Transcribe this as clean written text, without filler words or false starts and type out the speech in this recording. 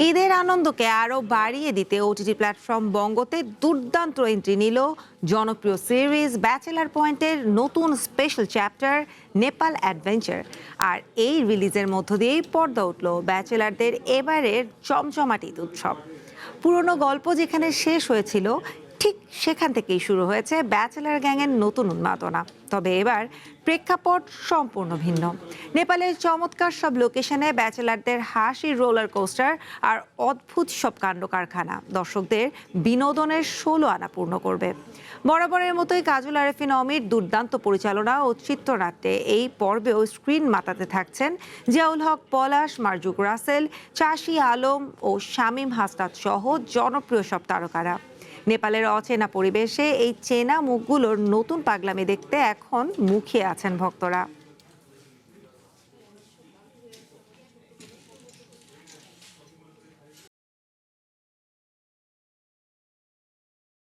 ঈদের আনন্দকে আরও বাড়িয়ে দিতে ওটিটি প্ল্যাটফর্ম বঙ্গতে দুর্দান্ত এন্ট্রি নিল জনপ্রিয় সিরিজ ব্যাচেলার পয়েন্টের নতুন স্পেশাল চ্যাপ্টার নেপাল অ্যাডভেঞ্চার। আর এই রিলিজের মধ্য দিয়েই পর্দা উঠল ব্যাচেলারদের এবারের জমজমাট ঈদ উৎসব। পুরনো গল্প যেখানে শেষ হয়েছিল, ঠিক সেখান থেকেই শুরু হয়েছে ব্যাচেলার গ্যাংয়ের নতুন উন্মাদনা। তবে এবার প্রেক্ষাপট সম্পূর্ণ ভিন্ন। নেপালের চমৎকার সব লোকেশনে ব্যাচেলারদের হাসির রোলার কোস্টার আর অদ্ভুত সব কাণ্ড কারখানা দর্শকদের বিনোদনের 16 আনা পূর্ণ করবে। বরাবরের মতোই কাজল আরেফিন অমির দুর্দান্ত পরিচালনা ও চিত্রনাট্যে এই পর্বেও স্ক্রিন মাতাতে থাকছেন জিয়াউল হক পলাশ, মারজুক রাসেল, চাষী আলম ও শামীম হাসনাত সহ জনপ্রিয় সব তারকারা। নেপালের অচেনা পরিবেশে এই চেনা মুখগুলোর নতুন পাগলামি দেখতে এখন মুখিয়ে আছেন ভক্তরা।